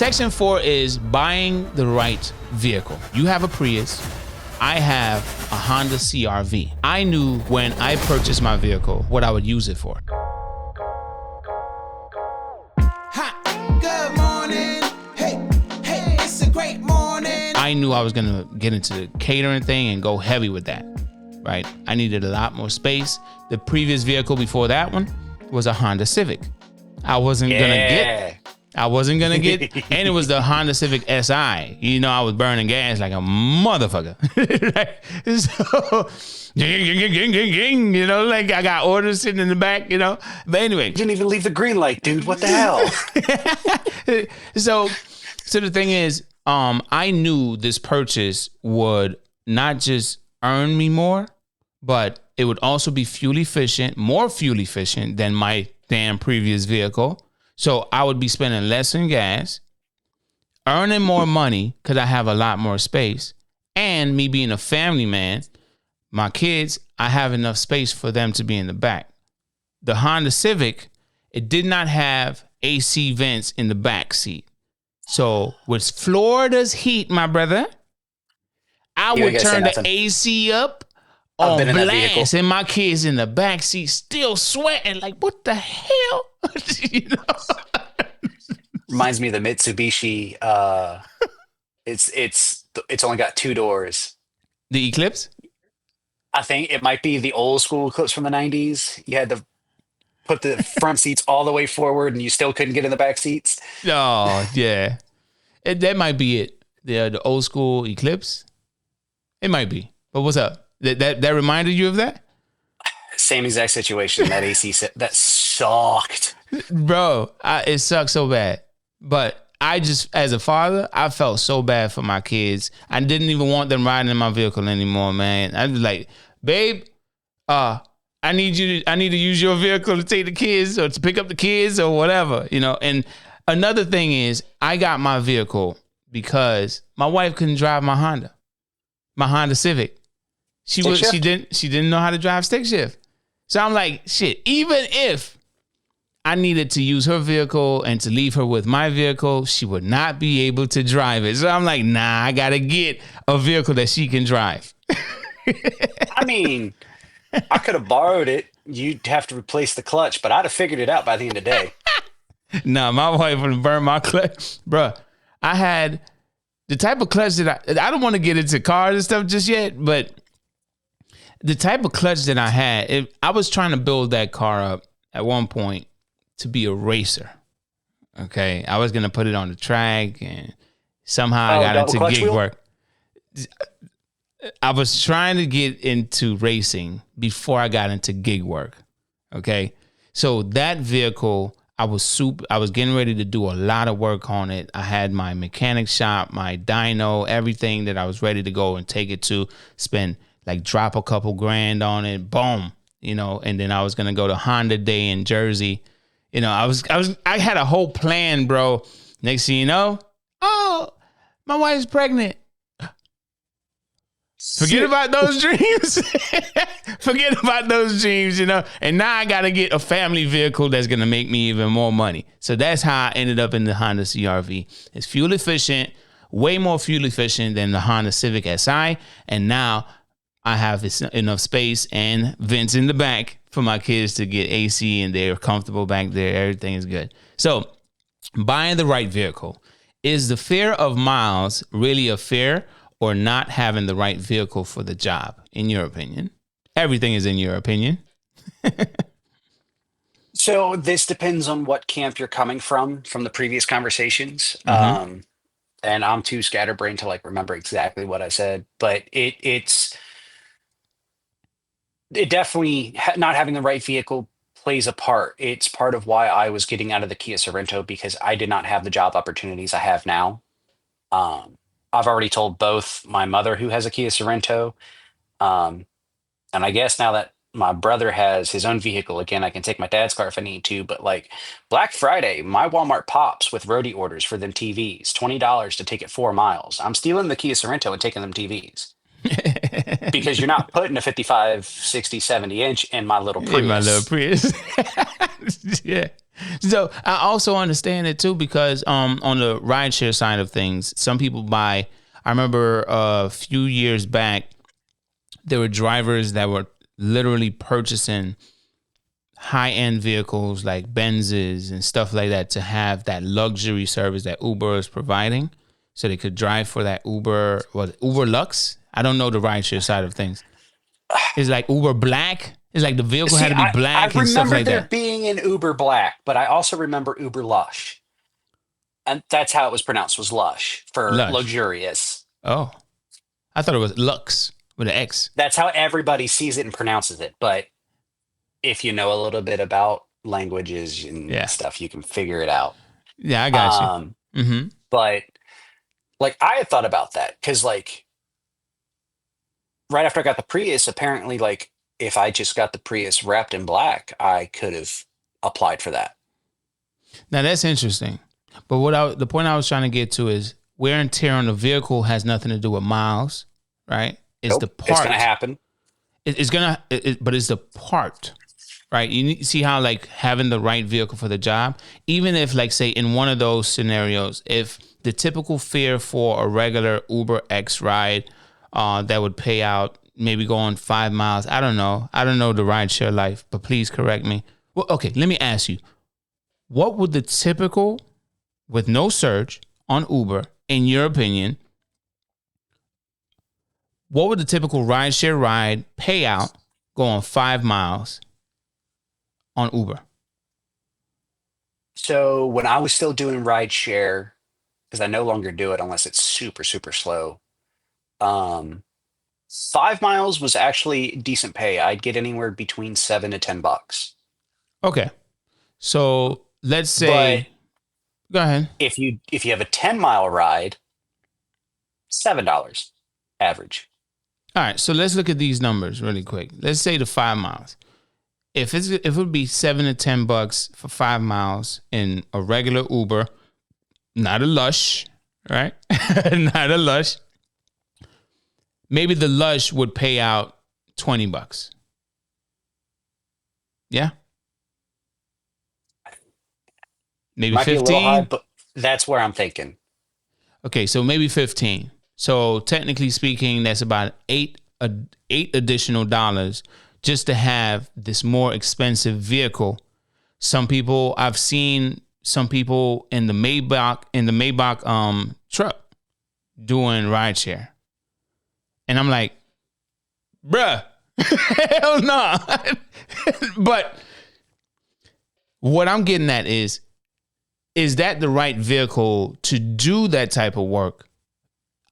Section 4 is buying the right vehicle. You have a Prius. I have a Honda CR-V. I knew when I purchased my vehicle what I would use it for. Good morning. Hey, it's a great morning. I knew I was gonna get into the catering thing and go heavy with that, right? I needed a lot more space. The previous vehicle before that one was a Honda Civic. I wasn't gonna get, and it was the Honda Civic SI. You know, I was burning gas like a motherfucker. So, you know, like I got orders sitting in the back, you know. But anyway. You didn't even leave the green light, dude. What the hell? So the thing is, I knew this purchase would not just earn me more, but it would also be more fuel efficient than my damn previous vehicle. So I would be spending less in gas, earning more money because I have a lot more space, and me being a family man, my kids, I have enough space for them to be in the back. The Honda Civic, it did not have AC vents in the back seat. So with Florida's heat, my brother, I would turn the AC up on blast, and my kids in the back seat still sweating like, what the hell? You know? Reminds me of the Mitsubishi. It's only got 2 doors. The Eclipse? I think it might be the old school Eclipse from the 90s. You had to put the front seats all the way forward and you still couldn't get in the back seats. Oh, yeah. That might be it. The old school Eclipse? It might be. But what's up? That reminded you of that? Same exact situation. That AC set, that sucked. Bro, it sucked so bad. But I just, as a father, I felt so bad for my kids. I didn't even want them riding in my vehicle anymore, man. I was like, babe, I need to use your vehicle to take the kids or to pick up the kids or whatever, you know. And another thing is, I got my vehicle because my wife couldn't drive my Honda Civic. She didn't know how to drive stick shift. So I'm like, shit, even if I needed to use her vehicle and to leave her with my vehicle, she would not be able to drive it. So I'm like, nah, I got to get a vehicle that she can drive. I mean, I could have borrowed it. You'd have to replace the clutch, but I'd have figured it out by the end of the day. Nah, my wife would have burned my clutch. Bruh, I had the type of clutch that I don't want to get into cars and stuff just yet, but the type of clutch that I had, I was trying to build that car up at one point to be a racer. Okay. I was going to put it on the track and somehow I got into gig work. I was trying to get into racing before I got into gig work. Okay. So that vehicle, I was getting ready to do a lot of work on it. I had my mechanic shop, my dyno, everything that I was ready to go and take it to, drop a couple grand on it, boom, you know, and then I was going to go to Honda Day in Jersey. You know, I had a whole plan, bro. Next thing you know, oh, my wife's pregnant. Forget about those dreams. Forget about those dreams, you know. And now I got to get a family vehicle that's going to make me even more money. So that's how I ended up in the Honda CR-V. It's fuel efficient, way more fuel efficient than the Honda Civic SI. And now I have enough space and vents in the back for my kids to get AC and they're comfortable back there. Everything is good. So buying the right vehicle. Is the fear of miles really a fear or not having the right vehicle for the job, in your opinion? Everything is in your opinion. So this depends on what camp you're coming from the previous conversations. Mm-hmm. And I'm too scatterbrained to remember exactly what I said, but it definitely not having the right vehicle plays a part. It's part of why I was getting out of the Kia Sorento because I did not have the job opportunities I have now. I've already told both my mother who has a Kia Sorento. And I guess now that my brother has his own vehicle again, I can take my dad's car if I need to. But Black Friday, my Walmart pops with roadie orders for them TVs, $20 to take it 4 miles. I'm stealing the Kia Sorento and taking them TVs. Because you're not putting a 55, 60, 70 inch in my little Prius. In my little Prius. Yeah. So I also understand it too because on the rideshare side of things, some people buy. I remember a few years back, there were drivers that were literally purchasing high end vehicles like Benzes and stuff like that to have that luxury service that Uber is providing, so they could drive for that Uber Lux. I don't know the rideshare side of things. It's like Uber Black. It's like the vehicle had See, to be I black and stuff remember like there that. being an Uber Black, but I also remember Uber Lush. And that's how it was pronounced, was lush for Lush. luxurious. Oh, I thought it was Lux with an X. That's how everybody sees it and pronounces it. But if you know a little bit about languages and Yeah. stuff, you can figure it out. Yeah, I got you. Um, Mm-hmm. but like I had thought about that because like right after I got the Prius, apparently like if I just got the Prius wrapped in black, I could have applied for that. Now that's interesting. But the point I was trying to get to is wear and tear on the vehicle has nothing to do with miles, right? It's Nope, the part. it's gonna happen. But it's the part, right? You need to see how like having the right vehicle for the job, even if like say in one of those scenarios, if the typical fare for a regular Uber X ride that would pay out maybe going 5 miles. I don't know the rideshare life, but please correct me. Well, okay, let me ask you, what would the typical, with no surge on Uber, in your opinion, what would the typical rideshare ride pay out going 5 miles on Uber? So when I was still doing rideshare, because I no longer do it unless it's super, super slow. Um, 5 miles was actually decent pay. I'd get anywhere between $7 to $10. Okay. So let's But say, go ahead. if you have a 10 mile ride, $7 average. All right. So let's look at these numbers really quick. Let's say the 5 miles. If it would be $7 to $10 for 5 miles in a regular Uber, not a Lush, right? Not a Lush. Maybe the Lush would pay out $20. Yeah. Maybe Might be a little high, 15. but that's where I'm thinking. Okay, so maybe 15. So technically speaking, that's about eight additional dollars just to have this more expensive vehicle. I've seen some people in the Maybach truck doing rideshare. And I'm like, bruh, hell no. But what I'm getting at is that the right vehicle to do that type of work?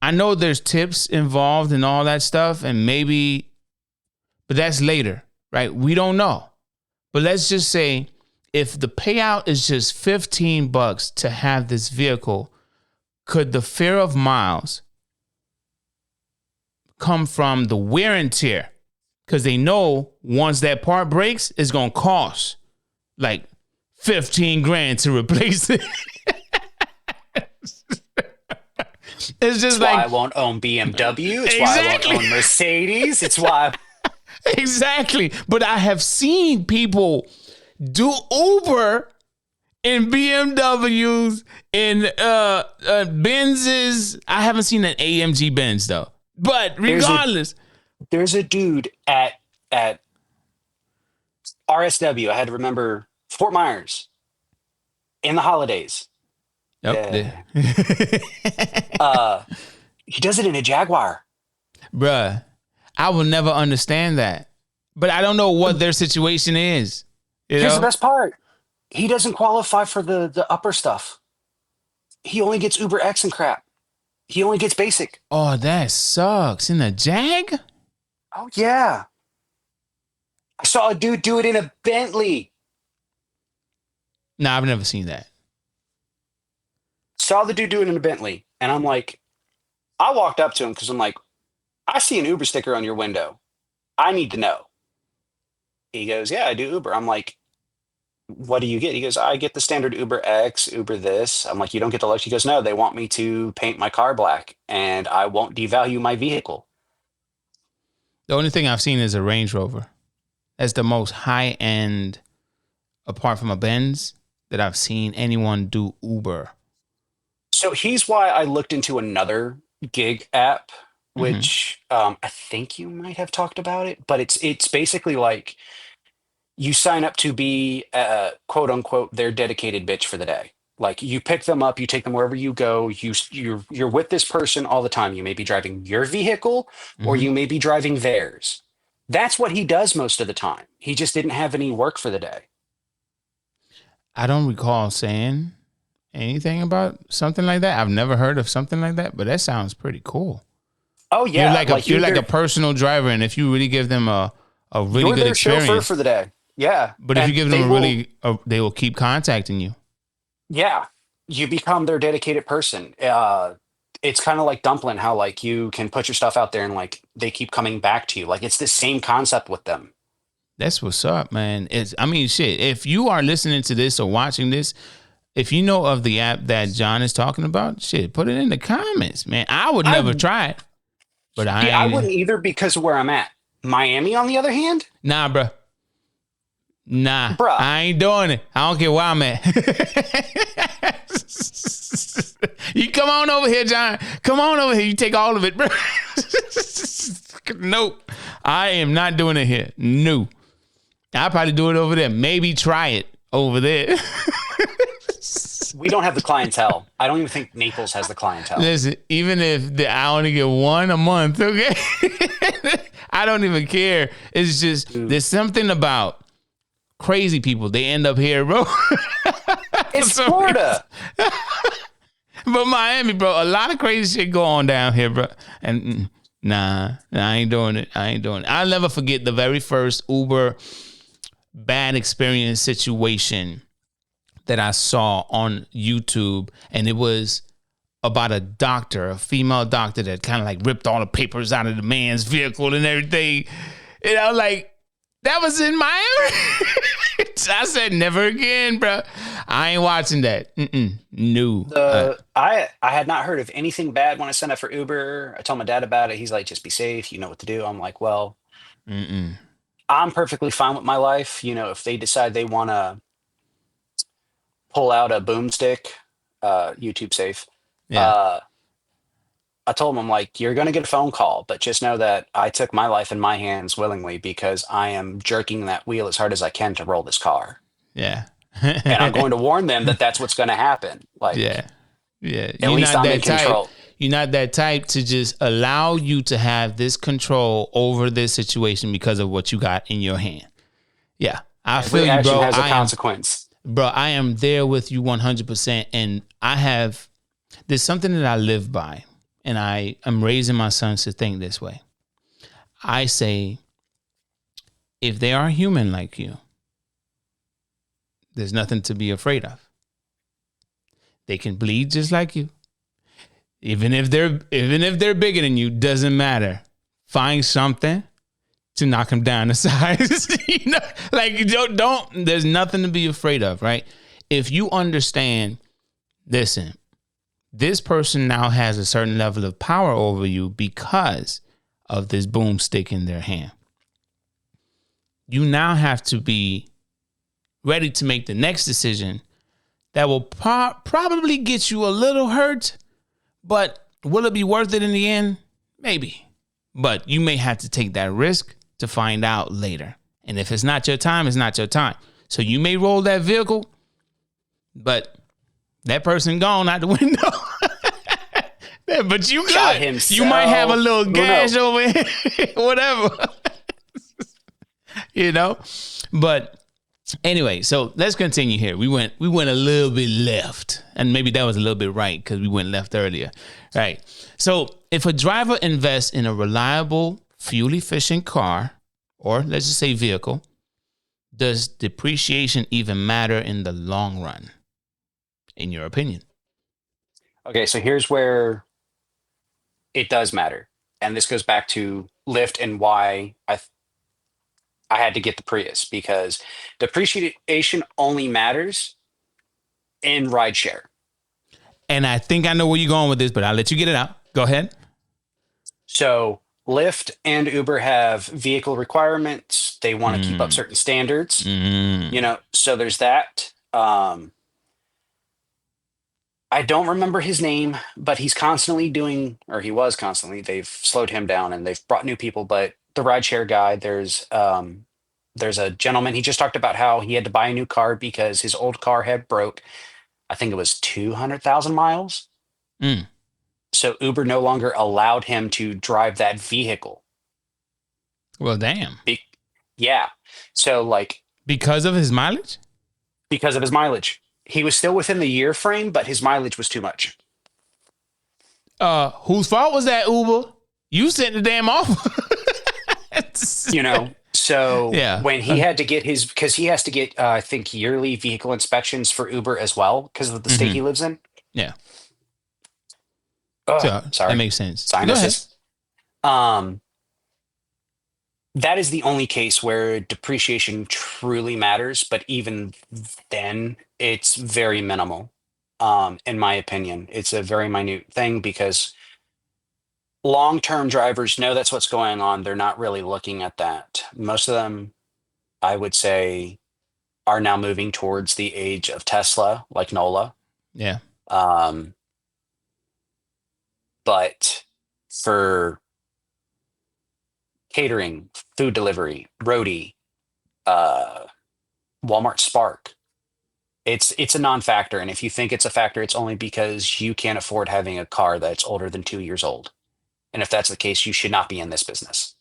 I know there's tips involved and all that stuff, and maybe, but that's later, right? We don't know. But let's just say if the payout is just $15 to have this vehicle, could the fear of miles come from the wear and tear? Because they know once that part breaks, it's going to cost like 15 grand to replace it. It's just It's why I like, won't own BMW. It's Exactly. why I won't own Mercedes. It's why exactly. But I have seen people do Uber in BMWs, in Benzes. I haven't seen an AMG Benz though. But regardless, there's a dude at RSW. I had to remember Fort Myers in the holidays. yep. He does it in a Jaguar. Bruh, I will never understand that. But I don't know what their situation is. You Here's know? the best part. He doesn't qualify for the upper stuff. He only gets Uber X and crap. He only gets basic. Oh, that sucks. In a Jag? Oh yeah. I saw a dude do it in a Bentley. Nah, I've never seen that. Saw the dude do it in a Bentley. And I'm like, I walked up to him because I'm like, I see an Uber sticker on your window. I need to know. He goes, yeah, I do Uber. I'm like, what do you get? He goes, I get the standard Uber X, Uber this. I'm like, you don't get the luxury. He goes, no, they want me to paint my car black and I won't devalue my vehicle. The only thing I've seen is a Range Rover. That's the most high end, apart from a Benz. that I've seen anyone do Uber. So here's why I looked into another gig app, Hmm. which I think you might have talked about it, but it's basically like you sign up to be quote unquote their dedicated bitch for the day. Like you pick them up, you take them wherever you go. You're with this person all the time. You may be driving your vehicle, or Hmm. you may be driving theirs. That's what he does most of the time. He just didn't have any work for the day. I don't recall saying anything about something like that. I've never heard of something like that, but that sounds pretty cool. Oh yeah, like You're like a personal driver, and if you really give them a really you're good their chauffeur for experience, the day. Yeah, but if you and give them they will keep contacting you. yeah, you become their dedicated person. It's kind of like Dumpling, how like you can put your stuff out there and like they keep coming back to you. Like it's the same concept with them. That's what's up, man. I mean, shit. If you are listening to this or watching this, if you know of the app that John is talking about, shit, put it in the comments, man. I would never I try it, but I See, I ain't. wouldn't either because of where I'm at. Miami, on the other hand, Nah, bro. Nah, bruh, I ain't doing it. I don't care where I'm at. You come on over here, John. Come on over here. You take all of it, bro. Nope. I am not doing it here. No. I'll probably do it over there. Maybe try it over there. we don't have the clientele. I don't even think Naples has the clientele. Listen, even if I only get one a month, okay? I don't even care. It's just Dude, there's something about crazy people. They end up here, bro. it's Florida. But Miami, bro, a lot of crazy shit go on down here, bro. And nah, I ain't doing it. I ain't doing it. I'll never forget the very first Uber bad experience situation that I saw on YouTube, and it was about a doctor, a female doctor that kind of like ripped all the papers out of the man's vehicle and everything. And I was like, that was in Miami. I said, never again, bro. I ain't watching that. No. I had not heard of anything bad when I signed up for Uber. I told my dad about it. He's like, just be safe. You know what to do. I'm like, well, Mm-mm. I'm perfectly fine with my life. You know, if they decide they want to pull out a boomstick, YouTube safe. Yeah. Uh, I told him, I'm like, you're going to get a phone call, but just know that I took my life in my hands willingly because I am jerking that wheel as hard as I can to roll this car. Yeah. And I'm going to warn them that that's what's going to happen. Like, Yeah. Yeah. at least I'm in control. You're not that type to just allow you to have this control over this situation because of what you got in your hand. Yeah. I feel Every you, action bro. has a consequence. I am there with you 100%. And there's something that I live by, and I am raising my sons to think this way. I say, if they are human like you, there's nothing to be afraid of. They can bleed just like you. Even if they're bigger than you, doesn't matter. Find something to knock them down to size. Like don't. There's nothing to be afraid of, right? If you understand, listen, this person now has a certain level of power over you because of this boomstick in their hand. You now have to be ready to make the next decision that will probably get you a little hurt, but will it be worth it in the end? Maybe. But you may have to take that risk to find out later. And if it's not your time, it's not your time. So you may roll that vehicle, but that person gone out the window. But you Shot good. himself. You might have a little gash No. over here, whatever. But anyway, so let's continue here. We went a little bit left, and maybe that was a little bit right because we went left earlier. Right. So if a driver invests in a reliable, fuel-efficient car, or let's just say vehicle, does depreciation even matter in the long run, in your opinion? Okay, so here's where it does matter. And this goes back to Lyft and why I had to get the Prius because depreciation only matters in rideshare. And I think I know where you're going with this, but I'll let you get it out. Go ahead. So Lyft and Uber have vehicle requirements. They want to keep up certain standards, Mm. so there's that. I don't remember his name, but he's constantly doing, or he was constantly. They've slowed him down and they've brought new people. But the rideshare guy, there's a gentleman. He just talked about how he had to buy a new car because his old car had broke. I think it was 200,000 miles. Mm. So Uber no longer allowed him to drive that vehicle. Well, damn. Be- yeah. So like Because of his mileage? because of his mileage, he was still within the year frame, but his mileage was too much. Whose fault was that, Uber? You sent the damn offer. You know. So Yeah. when he had to get his, because he has to get, I think, yearly vehicle inspections for Uber as well, because of the state he lives in. Yeah. Ugh, So sorry, that makes sense. sinuses. That is the only case where depreciation truly matters, but even then, it's very minimal. In my opinion, it's a very minute thing because long-term drivers know that's what's going on. They're not really looking at that. Most of them, I would say, are now moving towards the age of Tesla, like Nola. Yeah. Um, but for catering, food delivery, roadie, uh, Walmart Spark, it's a non-factor. And if you think it's a factor, it's only because you can't afford having a car that's older than 2 years old. And if that's the case, you should not be in this business.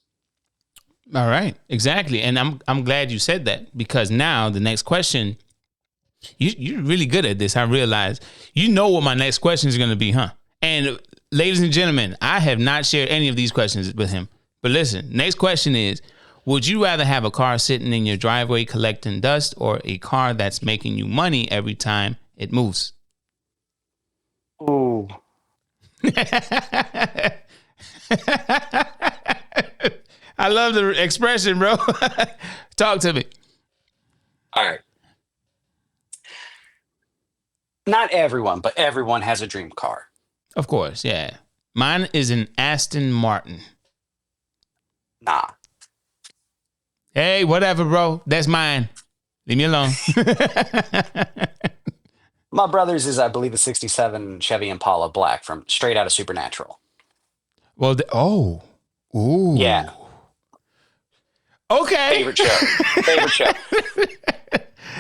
All right. Exactly. And I'm glad you said that, because now the next question, you're really good at this. I realize you know what my next question is going to be, huh? And ladies and gentlemen, I have not shared any of these questions with him. But listen, next question is, would you rather have a car sitting in your driveway collecting dust, or a car that's making you money every time it moves? Ooh. I love the expression, bro. Talk to me. All right. Not everyone, but everyone has a dream car. Of course, yeah. Mine is an Aston Martin. Nah. Hey, whatever, bro. That's mine. Leave me alone. My brother's is, I believe, a 67 Chevy Impala Black from straight out of Supernatural. Well, ooh. Yeah. Okay. Favorite show. Favorite show.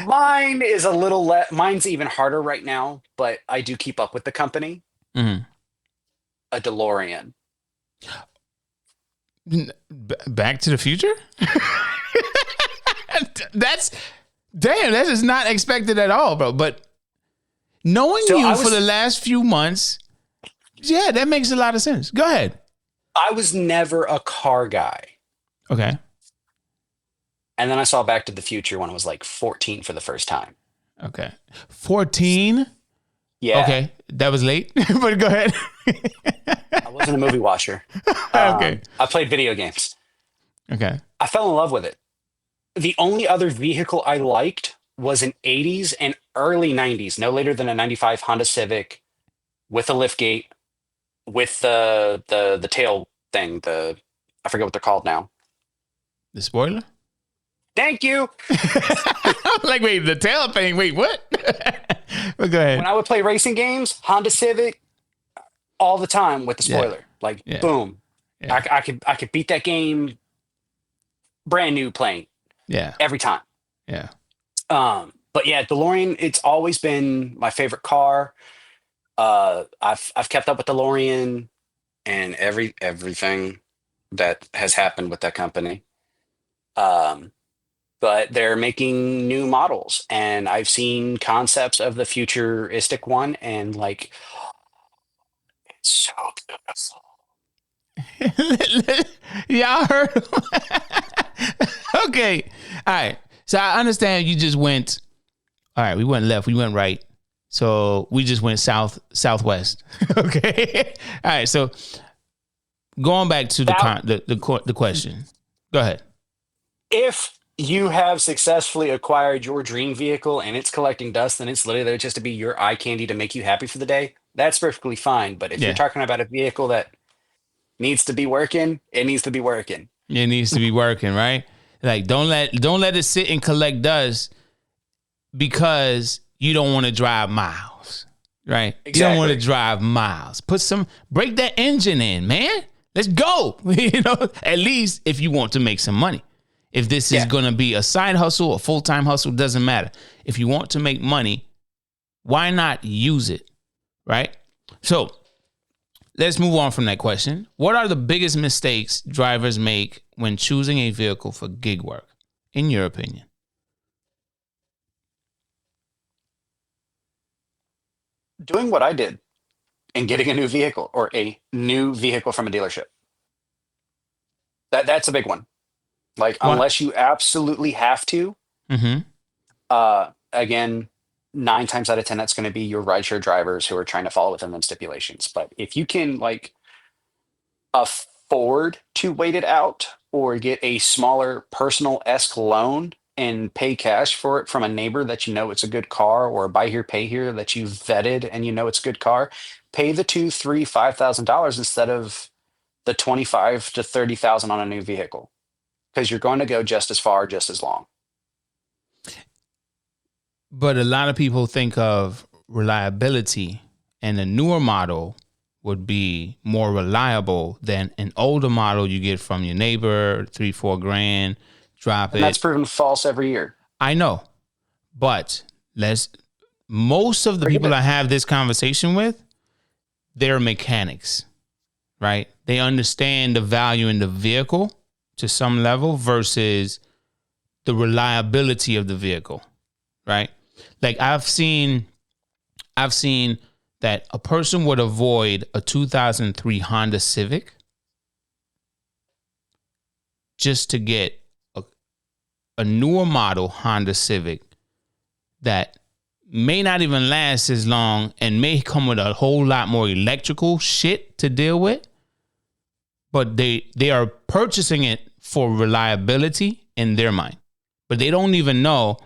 Mine is a little mine's even harder right now, but I do keep up with the company. Mm-hmm. A DeLorean. Back to the Future? That is not expected at all, bro. But knowing you for the last few months, yeah, that makes a lot of sense. Go ahead. I was never a car guy. Okay. And then I saw Back to the Future when I was like 14 for the first time. Okay. 14? Yeah. Okay. That was late, but go ahead. I wasn't a movie watcher. Okay. I played video games. Okay. I fell in love with it. The only other vehicle I liked was an 80s and early 90s, no later than a 95 Honda Civic with a liftgate, with the tail thing, I forget what they're called now. The spoiler? Thank you. I'm like, wait, the tail thing. Wait, what? But go ahead. When I would play racing games, Honda Civic all the time with the spoiler. Like, boom. Yeah. I could beat that game brand new playing. Yeah. Every time. Yeah. But yeah, DeLorean, it's always been my favorite car. I've kept up with DeLorean and everything that has happened with that company. But they're making new models, and I've seen concepts of the futuristic one, and like, it's so beautiful. Y'all heard him. Okay. All right. So I understand you just went, all right, we went left, we went right. So we just went southwest. Okay. All right. So going back to the question. Go ahead. If you have successfully acquired your dream vehicle and it's collecting dust, and it's literally there just to be your eye candy to make you happy for the day, that's perfectly fine. But if you're talking about a vehicle that needs to be working, it needs to be working. It needs to be working, right? Like, don't let it sit and collect dust because you don't want to drive miles. right? You don't want to Exactly. drive miles. Break that engine in, man. Let's go. At least if you want to make some money. If this is Yeah. going to be a side hustle, a full-time hustle, doesn't matter. If you want to make money, why not use it, right? So let's move on from that question. What are the biggest mistakes drivers make when choosing a vehicle for gig work, in your opinion? Doing what I did and getting a new vehicle or a new vehicle from a dealership. That's a big one. Like, What? unless you absolutely have to, Mm-hmm. again, 9 times out of 10, that's going to be your rideshare drivers who are trying to fall within them stipulations. But if you can like afford to wait it out or get a smaller personal esque loan and pay cash for it from a neighbor that you know it's a good car, or a buy here, pay here that you vetted and you know it's a good car, pay the $2, $3, $5,000 instead of the 25 to 30,000 on a new vehicle, because you're going to go just as far, just as long. But a lot of people think of reliability, and a newer model would be more reliable than an older model you get from your neighbor, 3-4 grand, drop And that's it. proven false every year. I know, but most of the Forgive people it. I have this conversation with, they're mechanics, right? They understand the value in the vehicle to some level versus the reliability of the vehicle, right? Like I've seen that a person would avoid a 2003 Honda Civic just to get a newer model Honda Civic that may not even last as long and may come with a whole lot more electrical shit to deal with. But they are purchasing it for reliability in their mind. But they don't even know,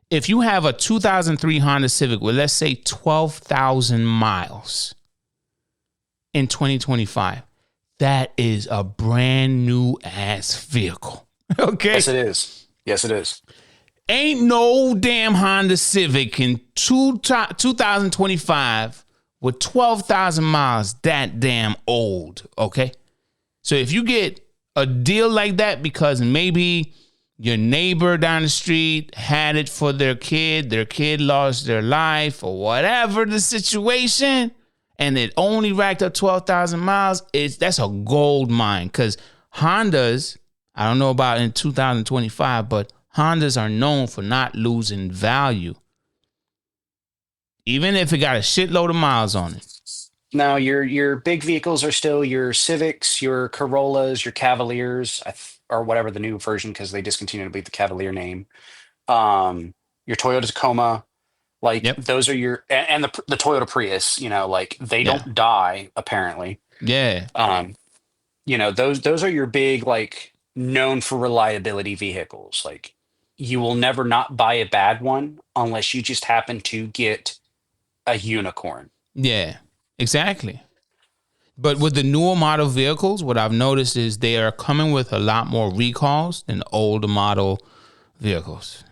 if you have a 2003 Honda Civic with, let's say, 12,000 miles in 2025, that is a brand new ass vehicle. Okay. Yes, it is. Yes, it is. Ain't no damn Honda Civic in 2025 with 12,000 miles that damn old. Okay. So if you get a deal like that because maybe your neighbor down the street had it for their kid lost their life, or whatever the situation, and it only racked up 12,000 miles, that's a gold mine. Because Hondas, I don't know about in 2025, but Hondas are known for not losing value, even if it got a shitload of miles on it. Now, your big vehicles are still your Civics, your Corollas, your Cavaliers, or whatever the new version, because they discontinued, I believe, the Cavalier name. Your Toyota Tacoma, like Yep. those are and the Toyota Prius. Like they Yeah. don't die apparently. Yeah. Those are your big, like, known for reliability vehicles. Like, you will never not buy a bad one unless you just happen to get a unicorn. Yeah. Exactly. But with the newer model vehicles, what I've noticed is they are coming with a lot more recalls than the older model vehicles.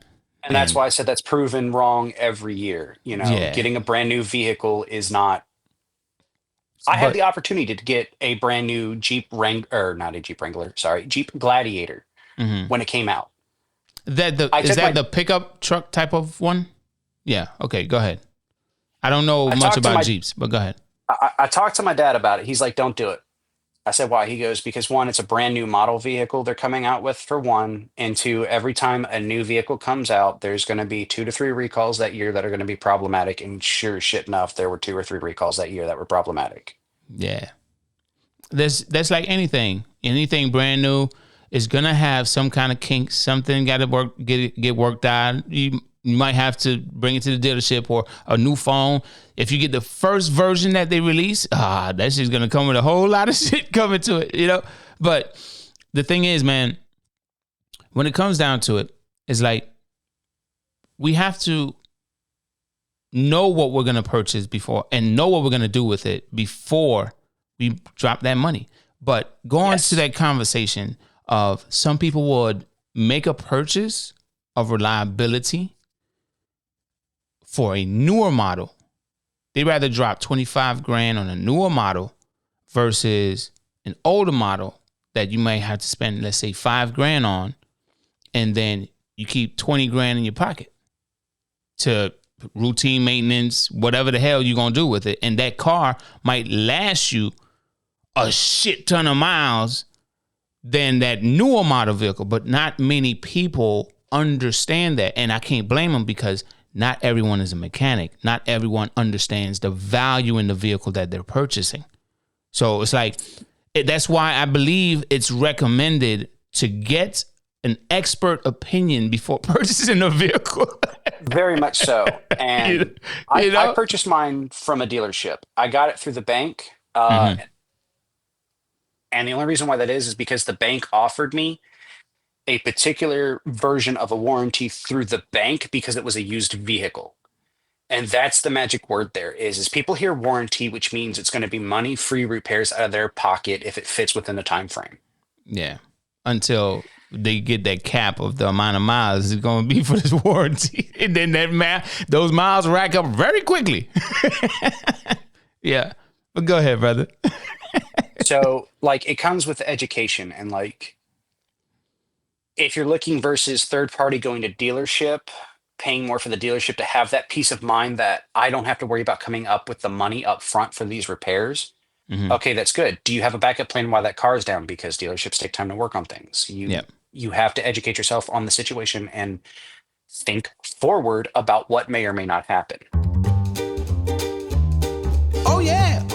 And that's And why I said that's proven wrong every year. yeah, Getting a brand new vehicle is not. I had but the opportunity to get a brand new Jeep Wrangler, or not a Jeep Wrangler, sorry, Jeep Gladiator when it came out. I is took that my, the pickup truck type of one? Yeah. Okay, go ahead. I don't know I much talked to about my, Jeeps, but go ahead. I talked to my dad about it. He's like, "Don't do it." I said, "Why?" He goes, "Because one, it's a brand new model vehicle they're coming out with, for one, and two, every time a new vehicle comes out, there's going to be 2 to 3 recalls that year that are going to be problematic." And sure as shit enough, there were 2 or 3 recalls that year that were problematic. Yeah. That's like anything. Anything brand new is gonna have some kind of kink. Something got to get worked out. You might have to bring it to the dealership, or a new phone. If you get the first version that they release, that shit's gonna come with a whole lot of shit coming to it. But the thing is, man, when it comes down to it, it's like we have to know what we're gonna purchase before, and know what we're gonna do with it before we drop that money. But going to Yes. that conversation of, some people would make a purchase of reliability for a newer model They'd rather drop 25 grand on a newer model versus an older model that you might have to spend, let's say, 5 grand on, and then you keep 20 grand in your pocket to routine maintenance, whatever the hell you're going to do with it. And that car might last you a shit ton of miles than that newer model vehicle. But not many people understand that. And I can't blame them because not everyone is a mechanic. Not everyone understands the value in the vehicle that they're purchasing. So it's like, that's why I believe it's recommended to get an expert opinion before purchasing a vehicle. Very much so. And You know? I purchased mine from a dealership. I got it through the bank. And the only reason why that is because the bank offered me a particular version of a warranty through the bank because it was a used vehicle. And that's the magic word there is people hear warranty, which means it's going to be money-free repairs out of their pocket if it fits within the time frame. Yeah. Until they get that cap of the amount of miles it's going to be for this warranty. And then those miles rack up very quickly. Yeah. But go ahead, brother. So, like, it comes with education. And, like, if you're looking versus third party going to dealership, paying more for the dealership to have that peace of mind that I don't have to worry about coming up with the money up front for these repairs. Okay, that's good. Do you have a backup plan while that car is down? Because dealerships take time to work on things. You have to educate yourself on the situation and think forward about what may or may not happen. Oh yeah.